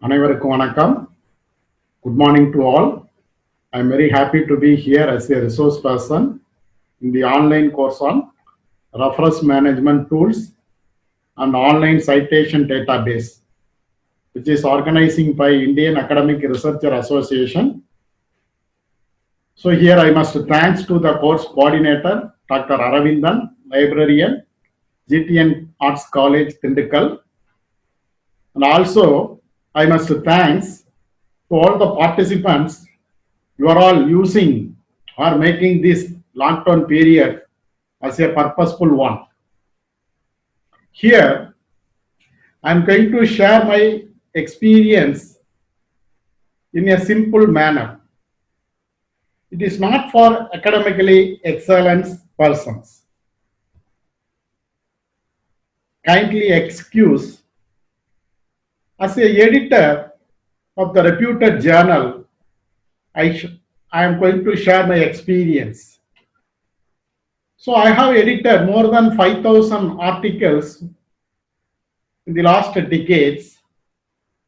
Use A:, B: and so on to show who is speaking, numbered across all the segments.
A: அனைவருக்கும் வணக்கம். Good morning to all. I am very happy to be here as a resource person in the online course on reference management tools and online citation database, which is organizing by Indian Academic Researcher Association. So here I must thanks to the course coordinator, Dr. Aravindan, librarian, GTN Arts College, Tindikal. And also I must thanks to all the participants. You are all using or making this lockdown period as a purposeful one. Here I am going to share my experience in a simple manner. It is not for academically excellent persons. Kindly excuse. As an editor of the reputed journal, I am going to share my experience. So I have edited more than 5,000 articles in the last decades.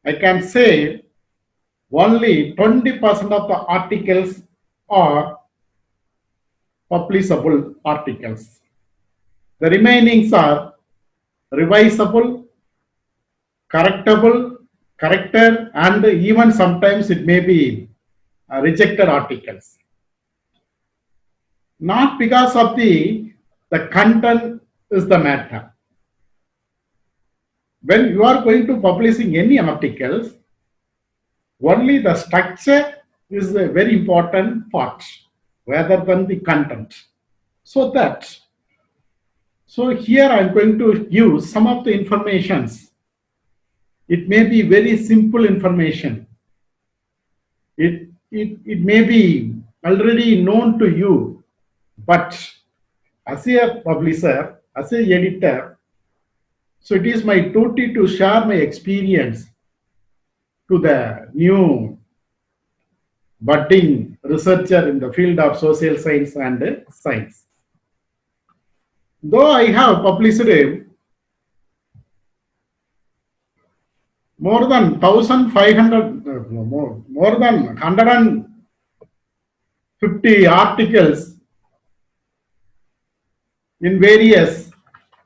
A: I can say only 20% of the articles are publishable articles. The remaining are revisable, correctable, corrected, and even sometimes it may be rejected articles. Not because of the content is the matter. When you are going to publishing any articles, only the structure is a very important part rather than the content. So here I am going to use some of the informations. It may be very simple information. It may be already known to you, but as a publisher, as an editor, so it is my duty to share my experience to the new budding researcher in the field of social science and science. Though I have published more than 1,500, more than 150 articles in various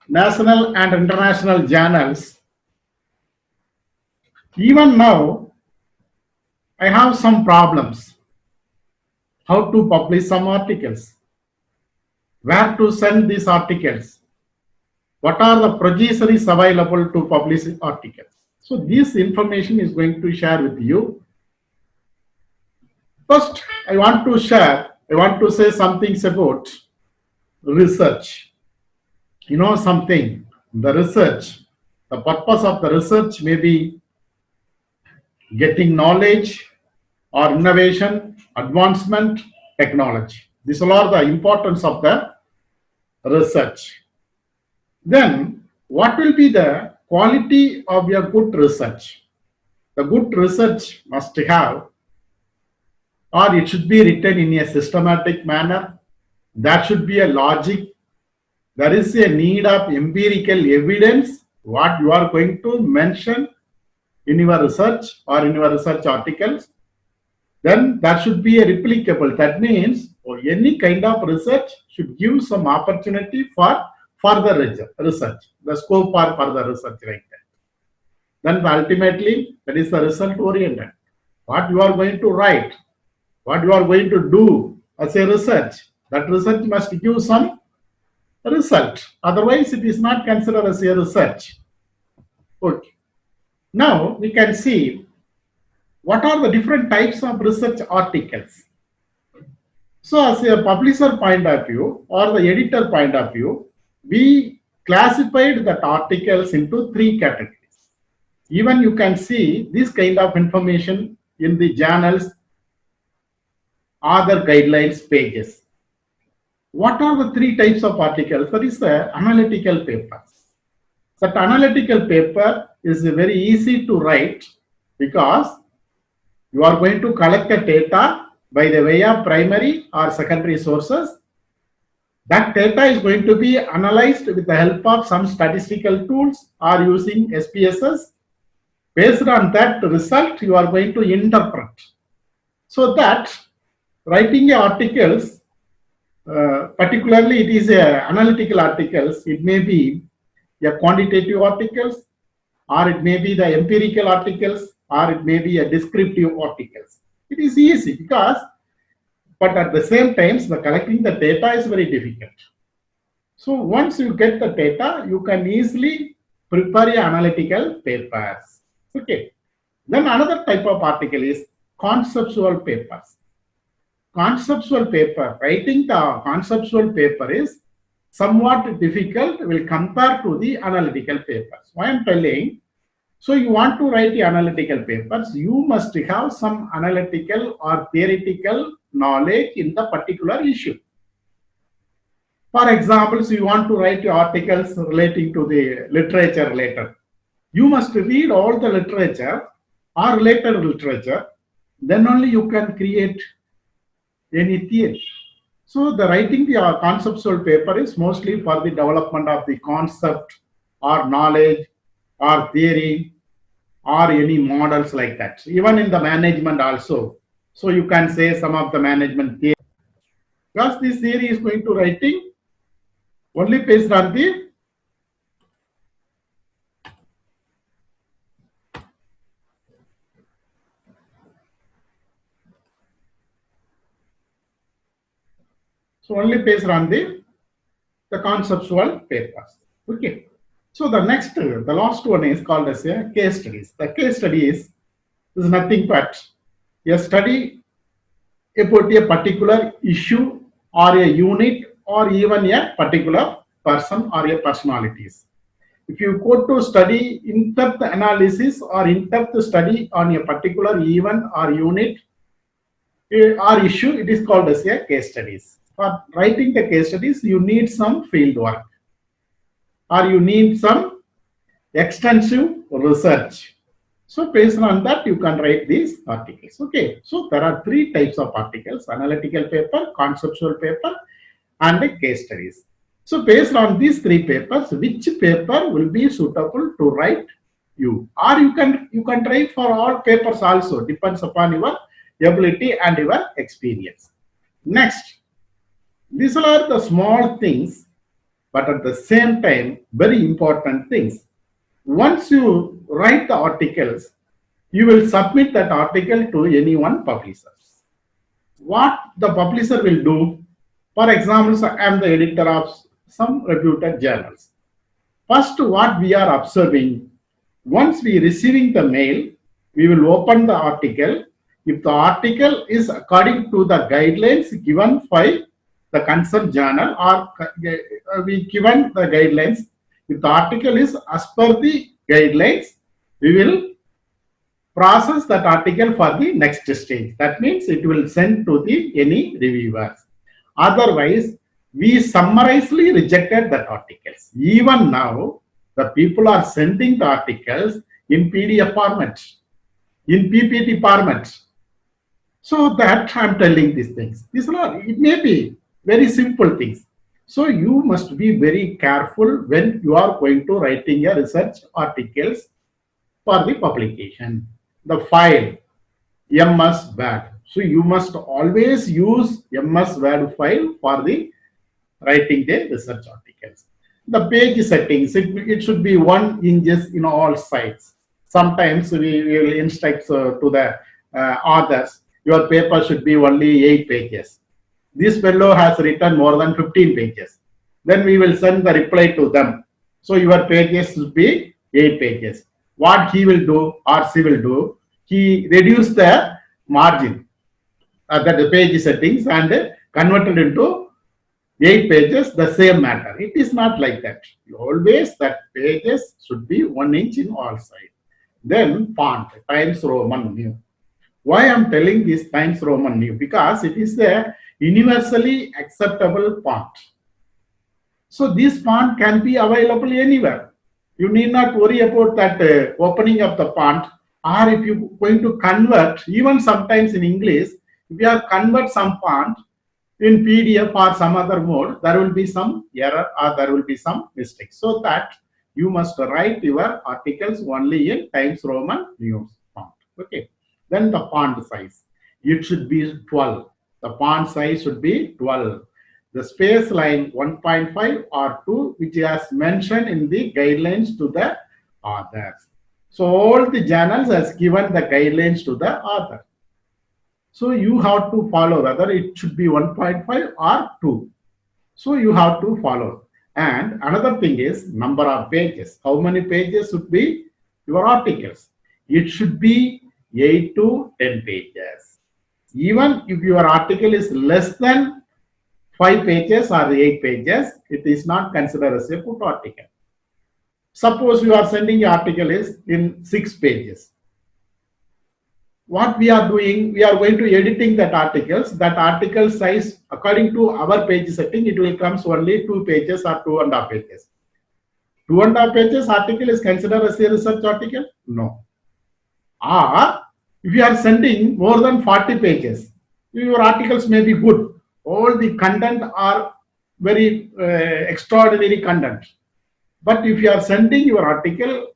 A: national and international journals. Even now, I have some problems. How to publish some articles? Where to send these articles? What are the procedures available to publish articles? So this information is going to share with you. First, I want to say something about research. You know something, the research, the purpose of the research may be getting knowledge or innovation, advancement, technology. These are the importance of the research. Then what will be the quality of your good research? The good research must have, or it should be written in a systematic manner. There should be a logic. There is a need of empirical evidence what you are going to mention in your research or in your research articles. Then that should be a replicable. That means any kind of research should give some opportunity for further research, the scope for further research like that. Then ultimately, that is the result oriented. What you are going to write, what you are going to do as a research, that research must give some result. Otherwise, it is not considered as a research. Okay. Now we can see what are the different types of research articles. So as a publisher point of view or the editor point of view, we classified that articles into 3 categories. Even you can see this kind of information in the journals, other guidelines pages. What are the 3 types of articles? That is the analytical papers. That analytical paper is very easy to write because you are going to collect the data by the way of primary or secondary sources. That data is going to be analyzed with the help of some statistical tools or using SPSS. Based on that result, you are going to interpret. So that writing articles, particularly it is a analytical articles, it may be a quantitative articles, or it may be the empirical articles, or it may be a descriptive articles. It is easy because, but at the same time, the collecting the data is very difficult. So once you get the data, you can easily prepare your analytical papers. Okay. Then another type of article is conceptual papers. Conceptual paper, writing the conceptual paper is somewhat difficult will compare to the analytical papers. Why I'm telling, so you want to write the analytical papers, you must have some analytical or theoretical knowledge in the particular issue. For example, so you want to write your articles relating to the literature related. You must read all the literature or related literature, then only you can create any theory. So the writing the conceptual paper is mostly for the development of the concept or knowledge or theory or any models like that. Even in the management also. So you can say some of the management theory. Because this theory is going to writing only based on the only based on the conceptual papers. Okay. So the next, the last one is called as a case studies. The case study is nothing but a study about a particular issue or a unit or even a particular person or a personalities. If you go to study in-depth analysis or in-depth study on a particular event or unit or issue, it is called as a case studies. For writing the case studies, you need some field work or you need some extensive research. So based on that, you can write these articles. Okay. So there are three types of articles: analytical paper, conceptual paper, and a case studies. So based on these three papers, which paper will be suitable to write you? Or you can try for all papers also, depends upon your ability and your experience. Next, these are the small things, but at the same time, very important things. Once you write the articles, you will submit that article to any one publisher. What the publisher will do, for example, I am the editor of some reputed journals. First, what we are observing, once we receiving the mail, we will open the article. If the article is according to the guidelines given by the concerned journal, or we given the guidelines, if the article is as per the guidelines, we will process that article for the next stage. That means it will send to the any reviewers. Otherwise, we summarily rejected that articles. Even now, the people are sending the articles in PDF format, in PPT format. So that I'm telling these things. These are, it may be very simple things. So you must be very careful when you are going to writing a research articles for the publication. The file, MS Word. So you must always use MS Word file for the writing the research articles. The page settings, it should be 1 inches in all sides. Sometimes we will instruct to the authors, your paper should be only 8 pages. This fellow has written more than 15 pages. Then we will send the reply to them. So your pages should be 8 pages. What he will do or she will do, he reduce the margin that the page settings and converted into 8 pages, the same matter. It is not like that. Always that pages should be 1 inch in all sides. Then font, Times Roman New. Why I am telling this Times Roman New? Because it is a universally acceptable font. So this font can be available anywhere. You need not worry about that opening of the font, or if you are going to convert, even sometimes in English, if you are convert some font in PDF or some other mode, there will be some error or there will be some mistake. So that you must write your articles only in Times Roman News font. Okay. Then the font size. It should be 12. The font size should be 12. The space line 1.5 or 2, which is mentioned in the guidelines to the authors. So all the journals has given the guidelines to the author. So you have to follow whether it should be 1.5 or 2. So you have to follow. And another thing is number of pages. How many pages should be your articles? It should be 8 to 10 pages. Even if your article is less than 5 pages or 8 pages, it is not considered as a good article. Suppose you are sending your article is in 6 pages. What we are doing, we are going to editing that article size according to our page setting, it will comes only 2 pages or 2.5 pages. 2.5 pages article is considered as a research article? No. Or if you are sending more than 40 pages, your articles may be good. All the content are very extraordinary content. But if you are sending your article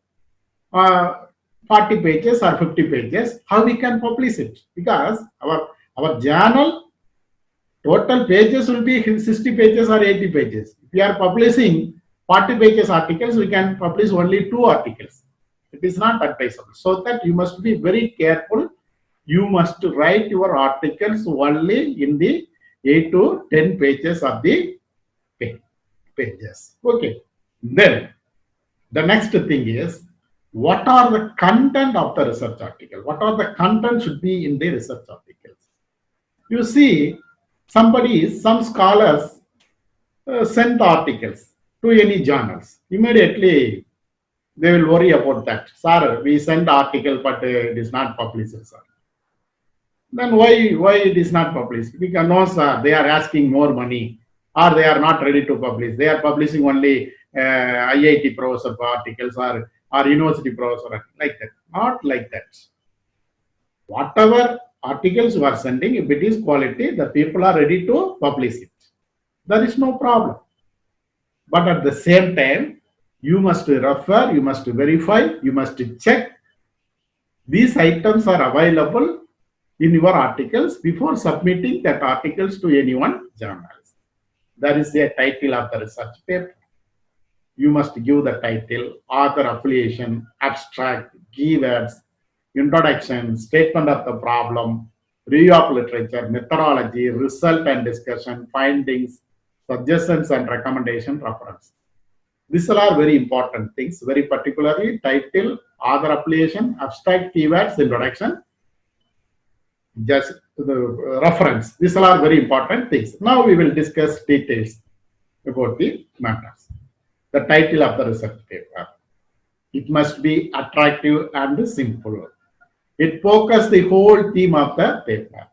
A: 40 pages or 50 pages, how we can publish it? Because our journal total pages will be 60 pages or 80 pages. If we are publishing 40 pages articles, we can publish only 2 articles. It is not advisable. So that you must be very careful. You must write your articles only in the 8 to 10 pages of the pages. Okay. Then the next thing is, what are the content of the research article? What are the content should be in the research articles? You see, some scholars send articles to any journals. Immediately, they will worry about that. Sir, we send article, but it is not published, sir. Then why it is not published? Because no, sir, they are asking more money, or they are not ready to publish. They are publishing only IIT professor articles or university professor, like that. Not like that. Whatever articles you are sending, if it is quality, the people are ready to publish it. There is no problem. But at the same time, you must refer, you must verify, you must check these items are available in your articles before submitting that articles to anyone journals. That is the title of the research paper. You must give the title, author affiliation, abstract, keywords, introduction, statement of the problem, review of literature, methodology, result and discussion, findings, suggestions and recommendation, reference. These are very important things, very particularly title, author affiliation, abstract, keywords, introduction, just the reference. These are very important things. Now we will discuss details about the matters. The title of the research paper. It must be attractive and simple. It focuses the whole theme of the paper.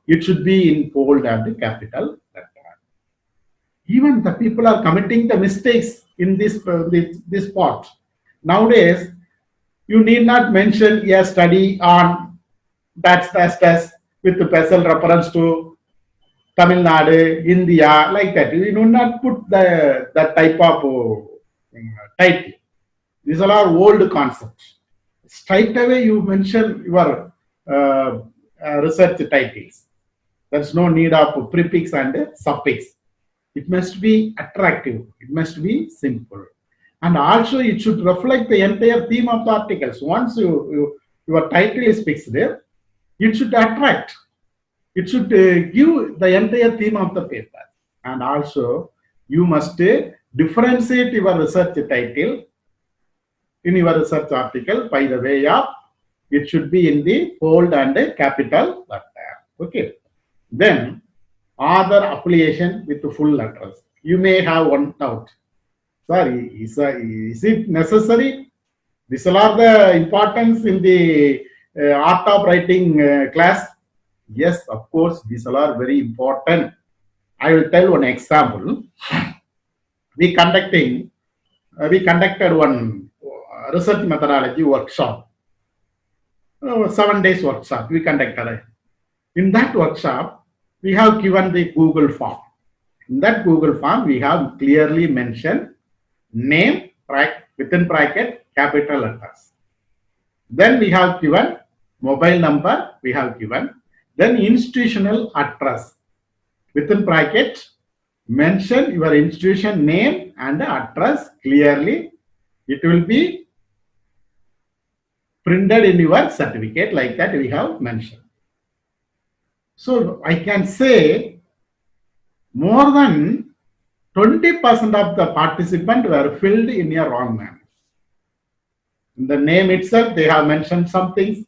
A: It should be in bold and capital letter. Even the people are committing the mistakes in this part. Nowadays, you need not mention a study on that with the special reference to Tamil Nadu, India, like that. You do not put that type of title. These are all old concepts. Straight away, you mention your research titles. There's no need of prefix and suffix. It must be attractive. It must be simple. And also, it should reflect the entire theme of the articles. Once your title is fixed there, it should attract. It should give the entire theme of the paper. And also, you must differentiate your research title in your research article by the way of it should be in the bold and capital letter. Okay. Then, author affiliation with the full letters. You may have one doubt. Sorry, is it necessary? These are the importance in the art of writing class. Yes, of course, these are very important. I will tell one example. We conducted one research methodology workshop. 7 days workshop we conducted. In that workshop, we have given the Google form. In that Google form, we have clearly mentioned name, track within bracket capital letters. Then we have given mobile number, we have given. Then institutional address. Within bracket, mention your institution name and address clearly. It will be printed in your certificate like that we have mentioned. So I can say more than 20% of the participants were filled in a wrong manner. In the name itself, they have mentioned some things.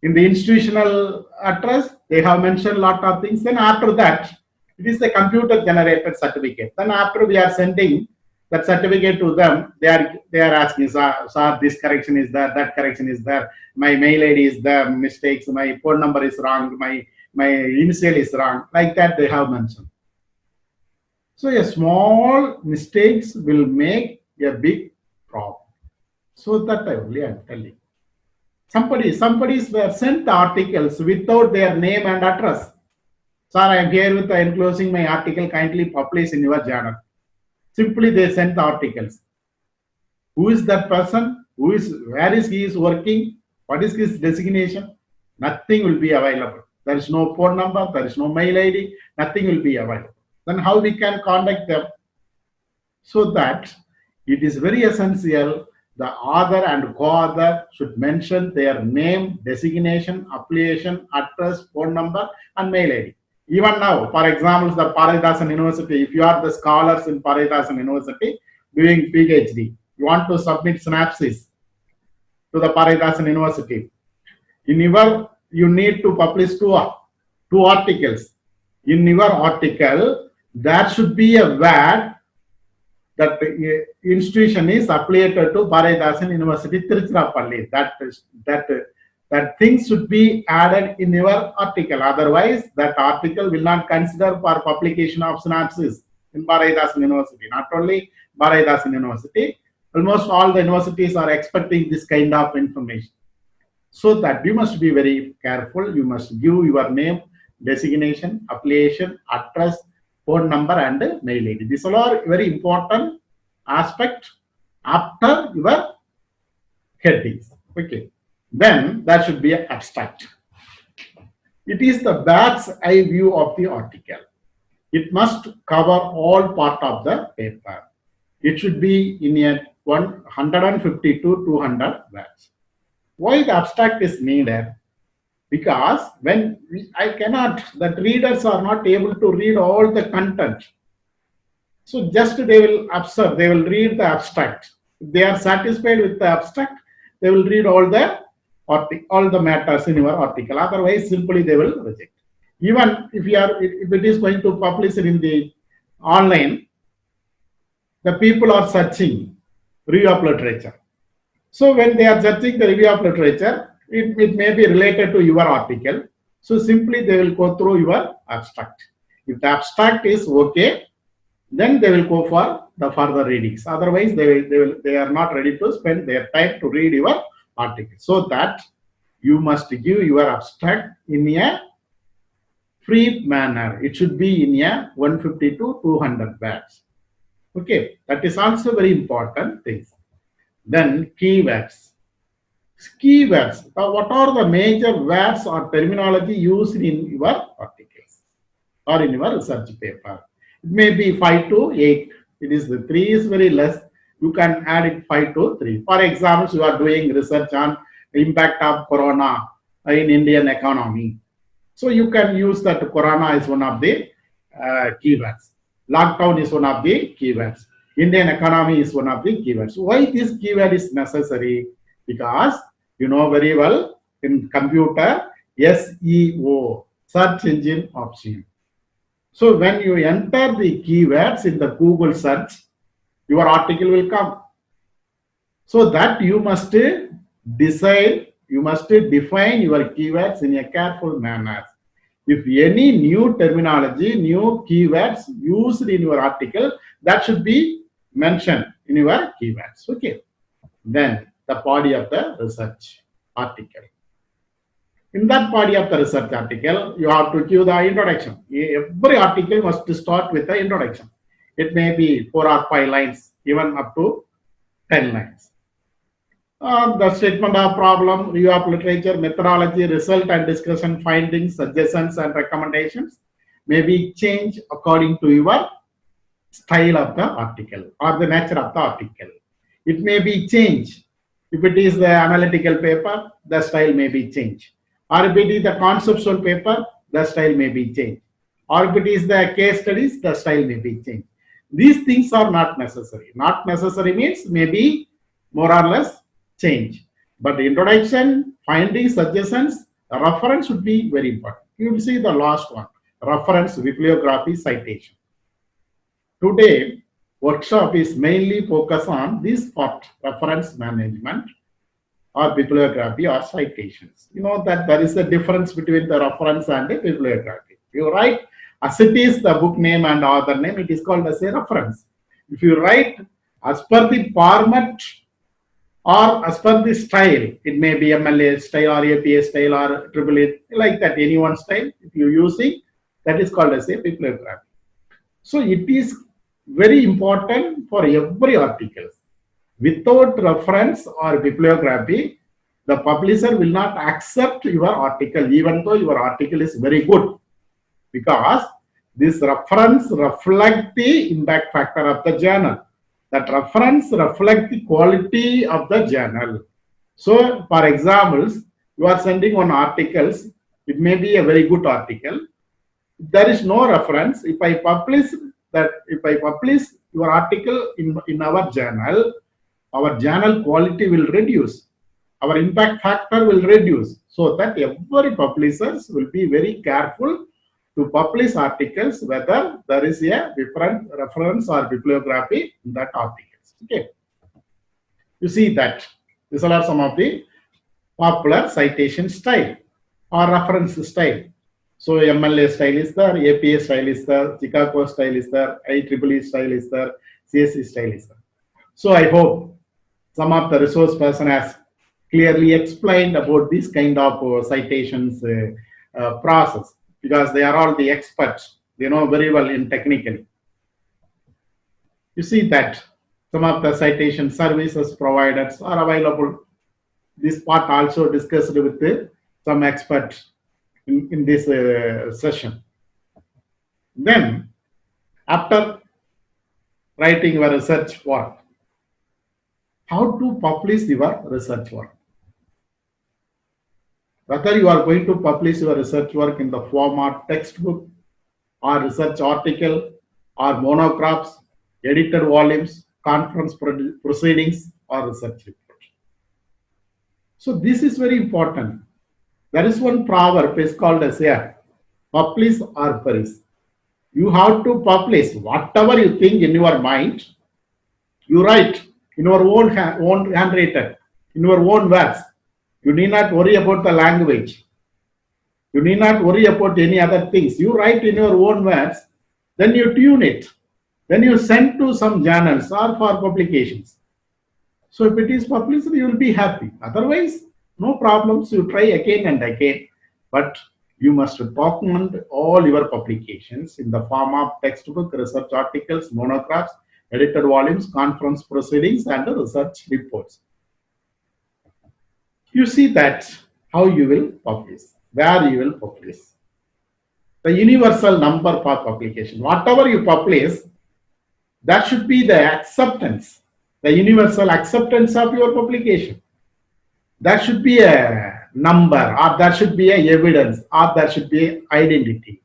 A: In the institutional address, they have mentioned a lot of things. Then after that, it is a computer generated certificate. Then after we are sending that certificate to them, they are asking, sir, this correction is there, that correction is there, my mail ID is there, mistakes, my phone number is wrong, my initial is wrong. Like that they have mentioned. So a small mistakes will make a big problem. So that I only am telling. Somebody were sent the articles without their name and address. Sir, I am here with enclosing my article, kindly publish in your journal. Simply they sent the articles. Who is that person? Where is he is working? What is his designation? Nothing will be available. There is no phone number, there is no mail ID, nothing will be available. Then how we can contact them? So that it is very essential the author and co-author should mention their name, designation, affiliation, address, phone number, and mail ID. Even now, for example, the Parithasan University, if you are the scholars in Parithasan University doing PhD, you want to submit synopsis to the Parithasan University. You need to publish two articles. In your article, there should be a word that the institution is affiliated to Parithasan University, Tiruchirappalli. That thing should be added in your article. Otherwise, that article will not consider for publication of synopsis in Parithasan University. Not only Parithasan University, almost all the universities are expecting this kind of information. So that you must be very careful. You must give your name, designation, affiliation, address, phone number, and mail ID. These are very important aspect after your headings. Okay. Then there should be an abstract. It is the bird's eye view of the article. It must cover all part of the paper. It should be in a 150 to 200 words. Why the abstract is needed? Because when that readers are not able to read all the content. So just they will observe, they will read the abstract. If they are satisfied with the abstract, they will read all the matters in your article. Otherwise, simply they will reject. Even if it is going to publish it in the online, the people are searching review of literature. So when they are searching the review of literature, it may be related to your article. So simply they will go through your abstract. If the abstract is okay, then they will go for the further readings. Otherwise, they are not ready to spend their time to read your article. So that you must give your abstract in a free manner. It should be in a 150 to 200 words. Okay, that is also very important thing. Then keywords. Keywords. What are the major words or terminology used in your articles or in your research paper? It may be 5 to 8. It is the 3 is very less. You can add it 5 to 3. For example, you are doing research on the impact of corona in Indian economy. So you can use that corona is one of the keywords. Lockdown is one of the keywords. Indian economy is one of the keywords. Why this keyword is necessary? Because you know very well in computer SEO, search engine option. So when you enter the keywords in the Google search, your article will come. So that you must decide, you must define your keywords in a careful manner. If any new terminology, new keywords used in your article, that should be mentioned in your keywords. Okay. Then the body of the research article. In that body of the research article, you have to give the introduction. Every article must start with the introduction. It may be 4 or 5 lines, even up to 10 lines. The statement of problem, review of literature, methodology, result and discussion, findings, suggestions and recommendations may be changed according to your style of the article or the nature of the article. It may be changed. If it is the analytical paper, the style may be changed. Or if it is the conceptual paper, the style may be changed. Or if it is the case studies, the style may be changed. These things are not necessary. Not necessary means maybe more or less change. But the introduction, findings, suggestions, reference should be very important. You will see the last one, reference, bibliography, citation. Today, workshop is mainly focused on this part, reference management or bibliography or citations. You know that there is a difference between the reference and the bibliography. You write as it is the book name and author name, it is called as a reference. If you write as per the format or as per the style, it may be MLA style or APA style or AAA, like that, any one style, if you are using, that is called as a bibliography. So it is very important for every article. Without reference or bibliography, the publisher will not accept your article, even though your article is very good, because this reference reflects the impact factor of the journal. That reference reflects the quality of the journal. So, for examples, you are sending on articles, it may be a very good article. There is no reference. If I publish your article in our journal quality will reduce, our impact factor will reduce, so that every publishers will be very careful to publish articles whether there is a different reference or bibliography in that articles. Okay, you see that these are some of the popular citation style or reference style. So MLA style is there, APA style is there, Chicago style is there, IEEE style is there, CSE style is there. So I hope some of the resource person has clearly explained about this kind of citations process, because they are all the experts. They know very well in technically. You see that some of the citation services providers are available. This part also discussed with some experts in this session. Then, after writing your research work, how to publish your research work? Whether you are going to publish your research work in the format textbook or research article or monographs, edited volumes, conference proceedings or research report. So this is very important. There is one proverb is called as publish or perish. You have to publish whatever you think in your mind. You write in your own handwritten, in your own words. You need not worry about the language. You need not worry about any other things. You write in your own words, then you tune it. Then you send to some journals or for publications. So if it is published, you will be happy. Otherwise, no problems. You try again and again. But you must document all your publications in the form of textbook, research articles, monographs, edited volumes, conference proceedings, and research reports. You see that how you will publish, where you will publish. The universal number for publication. Whatever you publish, that should be the acceptance, the universal acceptance of your publication. That should be a number, or that should be a evidence, or that should be identity.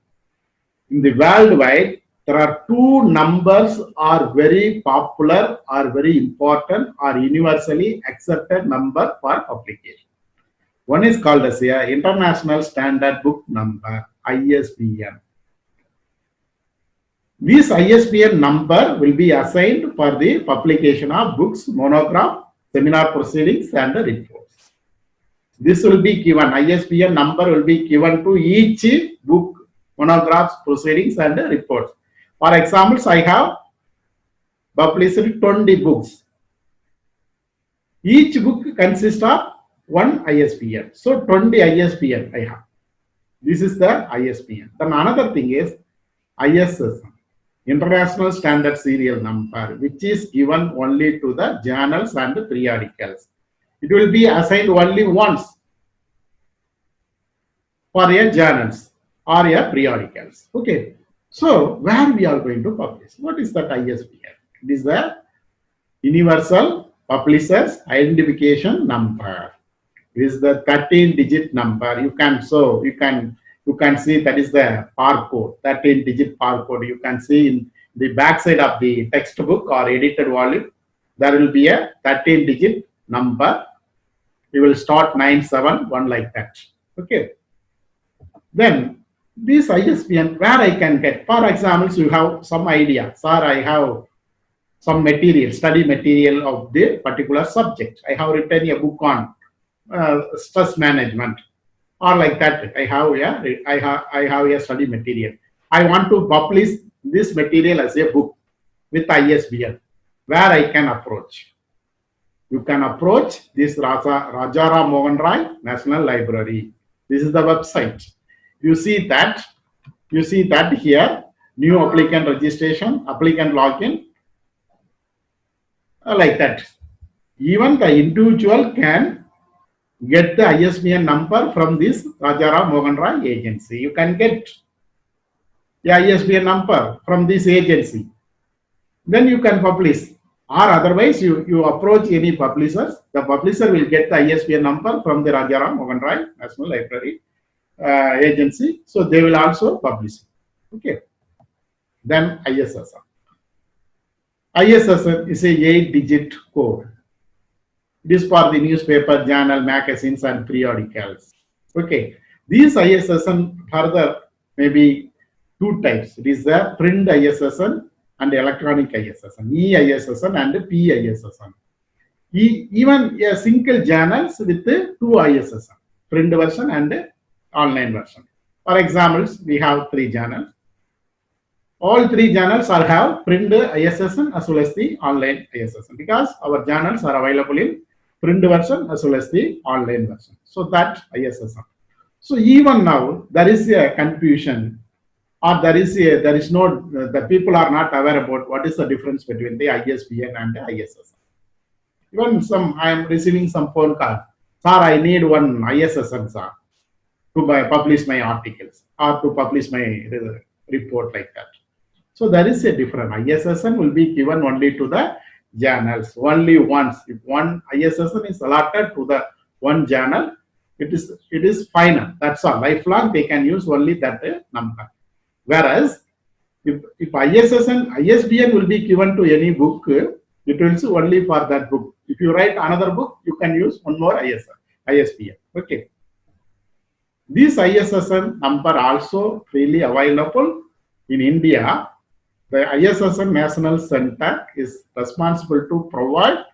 A: In the worldwide, there are two numbers are very popular, are very important, are universally accepted number for publication. One is called as a International Standard Book Number, ISBN. This ISBN number will be assigned for the publication of books, monograph, seminar proceedings, and reports. This will be given, ISBN number will be given to each book, monographs, proceedings, and reports. For examples, I have published 20 books. Each book consists of one ISBN. So 20 ISBN I have. This is the ISBN. Then another thing is ISSN, international standard serial number, which is given only to the journals and periodicals. It will be assigned only once for a journals or a periodicals. Okay. So where we are going to publish? What is that ISBN? It is the Universal Publishers Identification Number. It is the 13-digit number. You can see that is the barcode, 13-digit barcode. You can see in the backside of the textbook or edited volume, there will be a 13-digit number. You will start 971 like that. Okay. Then this ISBN, where I can get, for example, you have some idea. Sir, I have some material, study material of the particular subject. I have written a book on stress management, or like that. I have a study material. I want to publish this material as a book with ISBN. Where I can approach? You can approach this Rajaram Mohan Rai National Library. This is the website. You see that here, new applicant registration, applicant login, like that. Even the individual can get the ISBN number from this Rajaram Mohan Rai agency. You can get the ISBN number from this agency. Then you can publish. Or otherwise, you approach any publishers. The publisher will get the ISBN number from the Rajaram Mohan Rai National Library agency. So they will also publish it. Okay. Then ISSN. ISSN is a 8-digit code. It is for the newspaper, journal, magazines, and periodicals. Okay. These ISSN further maybe two types. It is the print ISSN and electronic ISSN, E-ISSN and P-ISSN. Even a single journals with two ISSN, print version and online version. For example, we have 3 journals. All 3 journals have print ISSN as well as the online ISSN, because our journals are available in print version as well as the online version. So that ISSN. So even now there is a confusion, or there is no, the people are not aware about what is the difference between the ISBN and the ISSN. Even I am receiving some phone call. Sir, I need one ISSN, sir, to publish my articles or to publish my report, like that. So there is a difference. ISSN will be given only to the journals only once. If one ISSN is allotted to the one journal, it is final. That's all. Lifelong they can use only that number. Whereas if ISBN will be given to any book, it will be only for that book. If you write another book, you can use one more ISBN. Okay. This ISSN number also freely available in India. The ISSN National Center is responsible to provide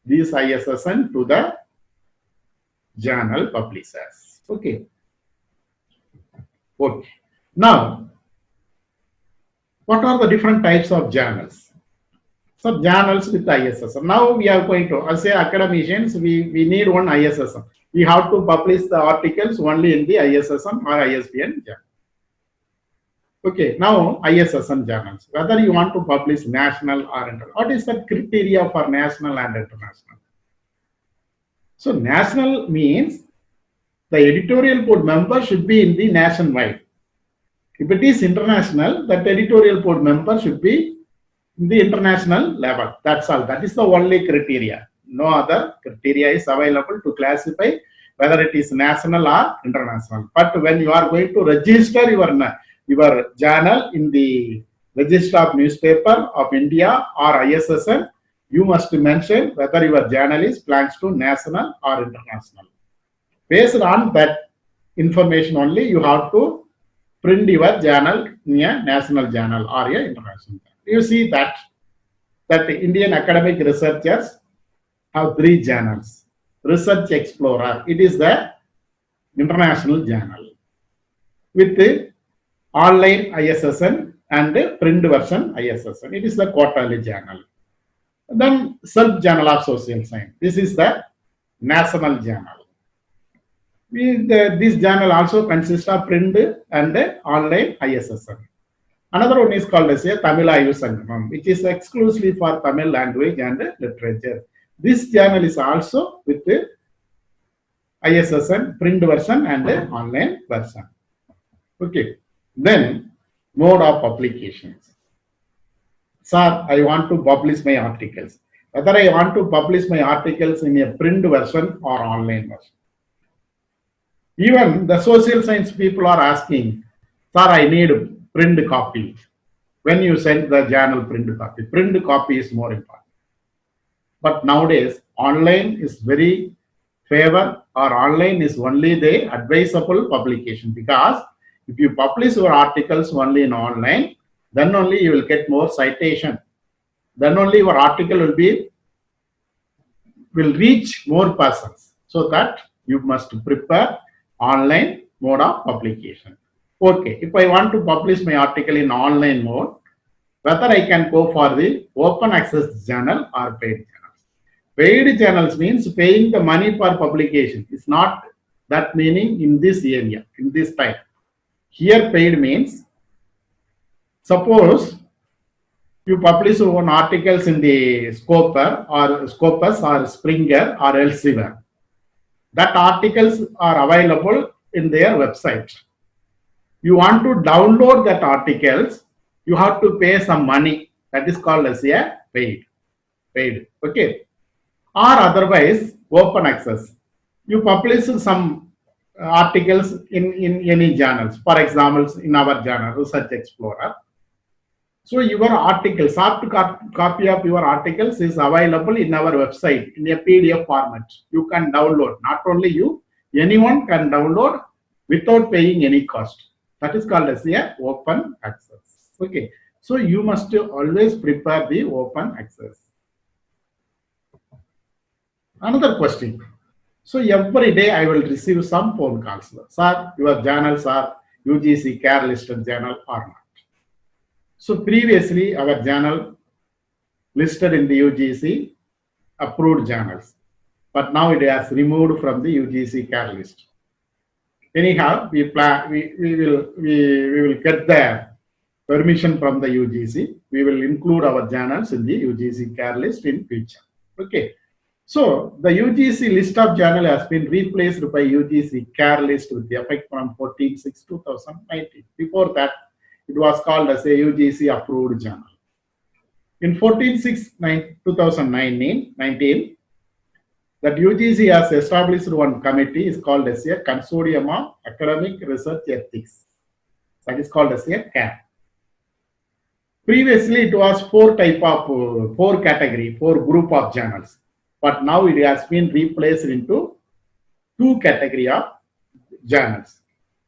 A: this ISSN to the journal publishers. Okay. Okay. Now, what are the different types of journals? So journals with ISSN. Now we are going to, as academicians, we need one ISSN. We have to publish the articles only in the ISSN or ISBN journal. Okay, now ISSN journals. Whether you want to publish national or international. What is the criteria for national and international? So national means the editorial board member should be in the nationwide. If it is international, that editorial board member should be in the international level. That's all. That is the only criteria. No other criteria is available to classify whether it is national or international. But when you are going to register your journal in the Register of Newspaper of India or ISSN, you must mention whether your journal belongs to national or international. Based on that information only, you have to print your journal in a national journal or a international journal. You see that Indian academic researchers have 3 journals. Research Explorer, it is the international journal with the online ISSN and print version ISSN. It is the quarterly journal. Then Self Journal of Social Science. This is the national journal. This journal also consists of print and online ISSN. Another one is called as a Tamilayu Sangamam, which is exclusively for Tamil language and literature. This journal is also with the ISSN print version and online version. Okay. Then mode of publications. Sir, I want to publish my articles. Whether I want to publish my articles in a print version or online version. Even the social science people are asking, sir, I need print copy. When you send the journal print copy is more important. But nowadays, online is very favor, or online is only the advisable publication, because if you publish your articles only in online, then only you will get more citation. Then only your article will reach more persons. So that you must prepare online mode of publication. Okay, if I want to publish my article in online mode, whether I can go for the open access journal or paid journals. Paid journals means paying the money for publication. It's not that meaning in this area, in this type. Here paid means, suppose you publish one articles in the Scopus or Springer or Elsevier. That articles are available in their website. You want to download that articles, you have to pay some money. That is called as a paid. Okay. Or otherwise, open access. You publish some articles in any journals. For example, in our journal, Research Explorer. So your articles, soft copy of your articles is available in our website in a PDF format. You can download. Not only you, anyone can download without paying any cost. That is called as a open access. Okay. So you must always prepare the open access. Another question. So every day I will receive some phone calls. Sir, your journals are UGC care listed journal or not. So previously our journal listed in the UGC approved journals, but now it has removed from the UGC care list. Anyhow, we will get the permission from the UGC. We will include our journals in the UGC care list in future. Okay. So the UGC list of journal has been replaced by UGC care list with the effect from 14/6/2019. Before that, it was called as a UGC approved journal. In 14/6/2019, that UGC has established one committee is called as a Consortium of Academic Research Ethics. That is called as a CAR. Previously, it was four group of journals, but now it has been replaced into two category of journals.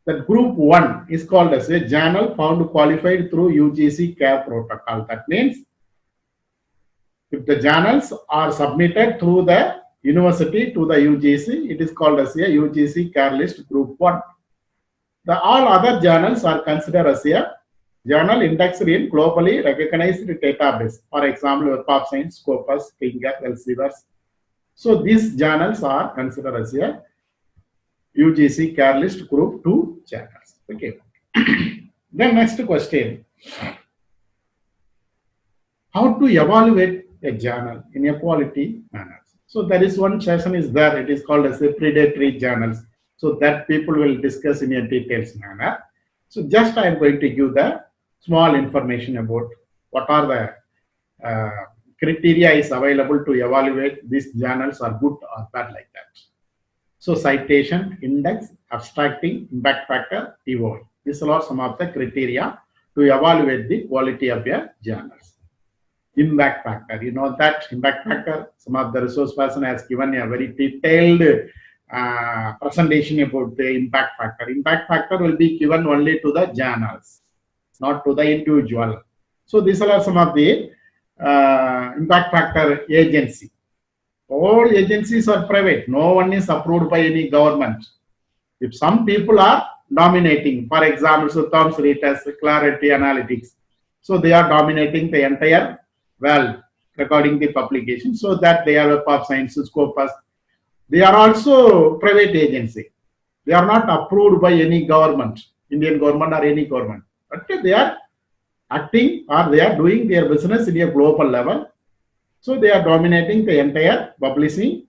A: That group 1 is called as a journal found qualified through UGC CARE protocol. That means if the journals are submitted through the university to the UGC, it is called as a UGC CARE list group 1. All other journals are considered as a journal indexed in globally recognized database. For example, Web of Science, Scopus, Springer, Elsevier. So these journals are considered as a UGC CARE list group 2 journals. Okay. Then next question. How to evaluate a journal in a quality manner? So there is one session is there. It is called as a predatory journals. So that people will discuss in a details manner. So just I am going to give the small information about what are the criteria is available to evaluate these journals are good or bad like that. So citation, index, abstracting, impact factor, TOI. These are some of the criteria to evaluate the quality of your journals. Impact factor, you know that impact factor, some of the resource person has given a very detailed presentation about the impact factor. Impact factor will be given only to the journals, not to the individual. So these are some of the impact factor agency. All agencies are private. No one is approved by any government. If some people are dominating, for example, so Thomson Reuters, Clarity Analytics, so they are dominating the entire world recording the publication, so that they are Web of Science, Scopus. They are also private agency. They are not approved by any government, Indian government or any government, but they are acting or they are doing their business in a global level. So they are dominating the entire publishing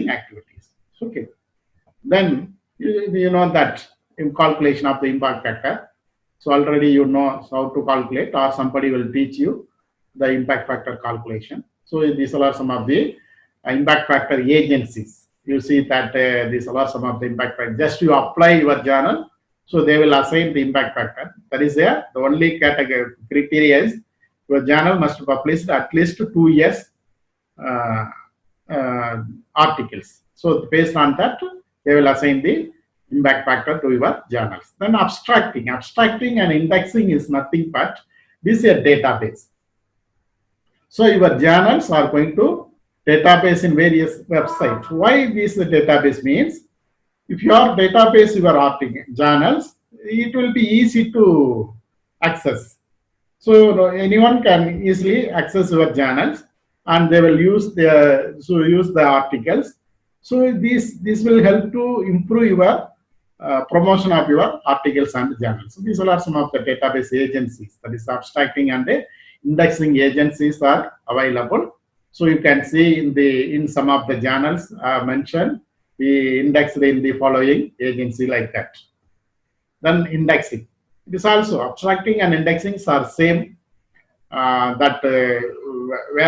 A: activities. Okay. Then you know that in calculation of the impact factor. So already you know how to calculate, or somebody will teach you the impact factor calculation. So these are some of the impact factor agencies. You see that these are some of the impact factor. Just you apply your journal, so they will assign the impact factor. That is the only category criteria is your journal must publish at least 2 years uh, articles. So based on that, they will assign the impact factor to your journals. Then abstracting and indexing is nothing but this is a database. So your journals are going to database in various websites. Why this database means? If your database your article journals, it will be easy to access. So anyone can easily access your journals, and they will use the articles. So this will help to improve your promotion of your articles and journals. So these are some of the database agencies, that is abstracting and indexing agencies are available. So you can see in some of the journals mentioned, we indexed in the following agency like that. Then indexing. It is also abstracting and indexing are same, where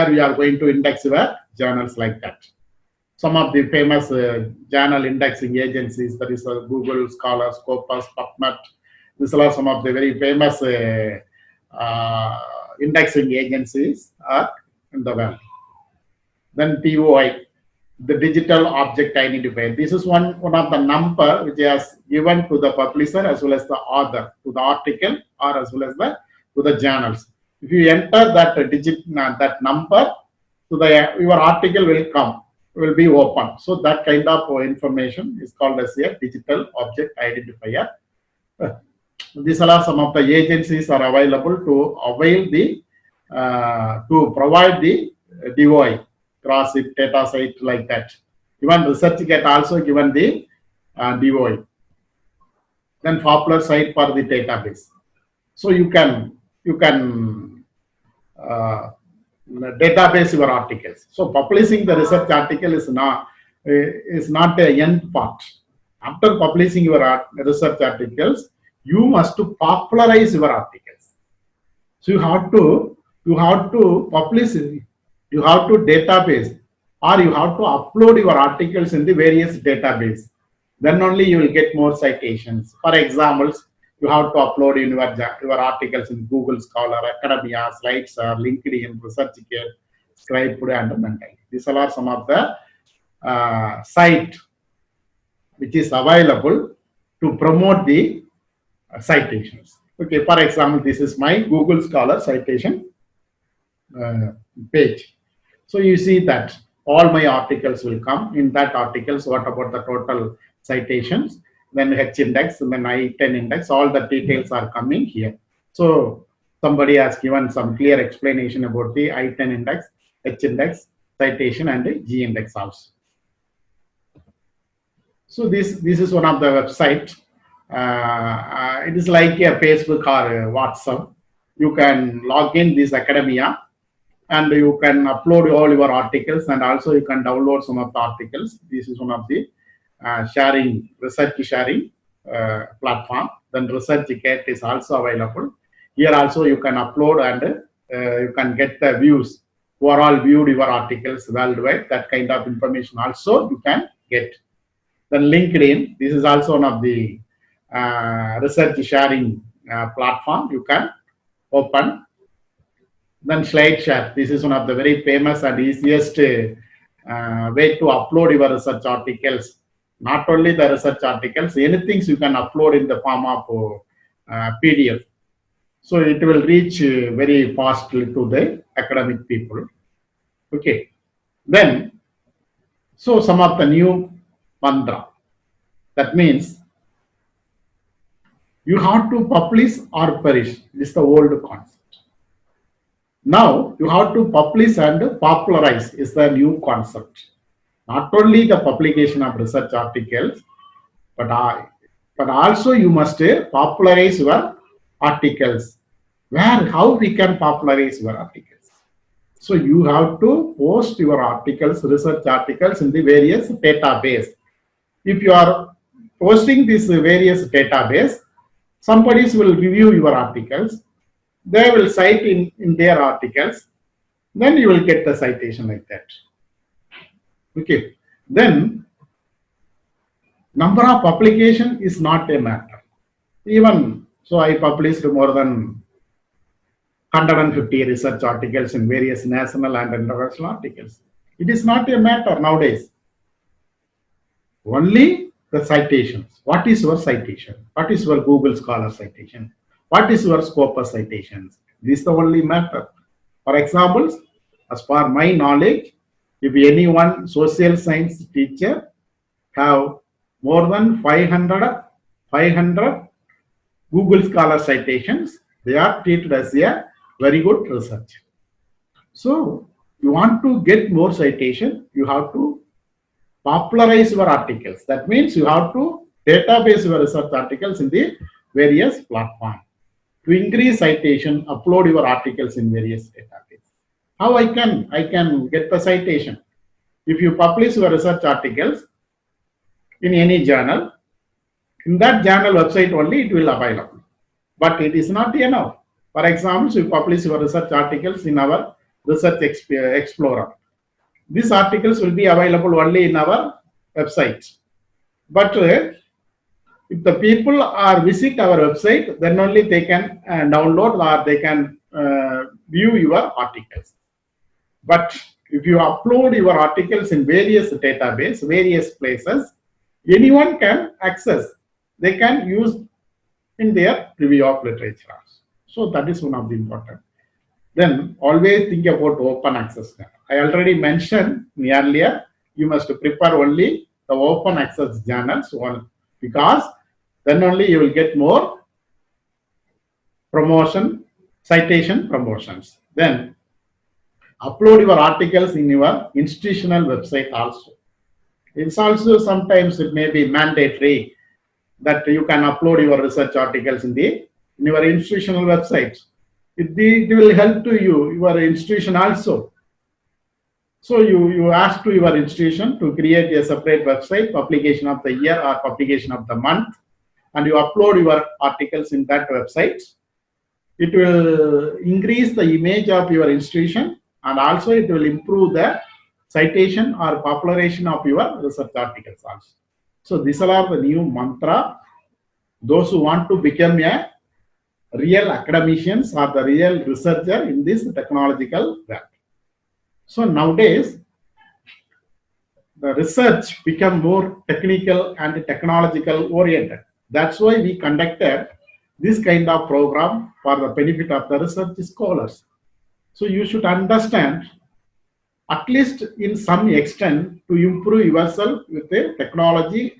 A: we are going to index your journals like that. Some of the famous journal indexing agencies, that is Google, Scholar, Scopus, PubMed. These are some of the very famous indexing agencies are in the world. Then TOI, the digital object identifier. This is one of the number which is given to the publisher as well as the author to the article or as well as to the journals. If you enter that that number, to your article will be open. So that kind of information is called as a digital object identifier. These are some of the agencies are available to avail the to provide the DOI, cross it data site like that. Even ResearchGate also given the DOI. Then popular site for the database. So you can database your articles. So publishing the research article is not a end part. After publishing your research articles, you must to popularize your articles. So you have to publish, you have to database, or you have to upload your articles in the various database. Then only you will get more citations. For examples, you have to upload in your articles in Google Scholar, Academia, SlideShare, LinkedIn, ResearchGate, Scribe, and Mendeley. These are some of the site which is available to promote the citations. Okay, for example, this is my Google Scholar citation page. So you see that all my articles will come in that articles. What about the total citations? Then H index, and then I10 index, all the details are coming here. So somebody has given some clear explanation about the I10 index, H index, citation, and the G index also. So this is one of the website. It is like a Facebook or a WhatsApp. You can log in this Academia, and you can upload all your articles, and also you can download some of the articles. This is one of the research sharing platform. Then ResearchGate is also available. Here also you can upload, and you can get the views who are all viewed your articles worldwide. That kind of information also you can get. Then LinkedIn, this is also one of the research sharing platform you can open. Then SlideShare, this is one of the very famous and easiest way to upload your research articles. Not only the research articles, anything you can upload in the form of PDF. So it will reach very fastly to the academic people. Okay. Then, so some of the new mantra. That means you have to publish or perish. This is the old concept. Now you have to publish and popularize is the new concept. Not only the publication of research articles, but also you must popularize your articles, how we can popularize your articles. So you have to post your articles, research articles in the various database. If you are posting this various database, somebody will review your articles. They will cite in their articles. Then you will get the citation like that. Okay. Then number of publication is not a matter. Even so, I published more than 150 research articles in various national and international articles. It is not a matter nowadays. Only the citations. What is your citation? What is your Google Scholar citation? What is your Scopus citations? This is the only matter. For example, as per my knowledge, if any one social science teacher have more than 500 Google Scholar citations, they are treated as a very good research. So you want to get more citation, you have to popularize your articles. That means you have to database your research articles in the various platforms. To increase citation, upload your articles in various databases. How I can get the citation? If you publish your research articles in any journal, in that journal website only it will available. But it is not enough. For example, you publish your research articles in our Research Explorer. These articles will be available only in our website. But if the people are visit our website, then only they can download or they can view your articles. But if you upload your articles in various database, various places, anyone can access. They can use in their review of literature. So that is one of the important. Then always think about open access. I already mentioned earlier, you must prepare only the open access journals one, because then only you will get more promotion, citation promotions. Then upload your articles in your institutional website also. It's also sometimes it may be mandatory that you can upload your research articles in your institutional website. It will help to your institution also. So you ask to your institution to create a separate website, publication of the year or publication of the month, and you upload your articles in that website. It will increase the image of your institution, and also it will improve the citation or popularization of your research articles also. So these are the new mantra. Those who want to become a real academicians or the real researcher in this technological world. So nowadays, the research become more technical and technological oriented. That's why we conducted this kind of program for the benefit of the research scholars. So you should understand, at least in some extent, to improve yourself with the technology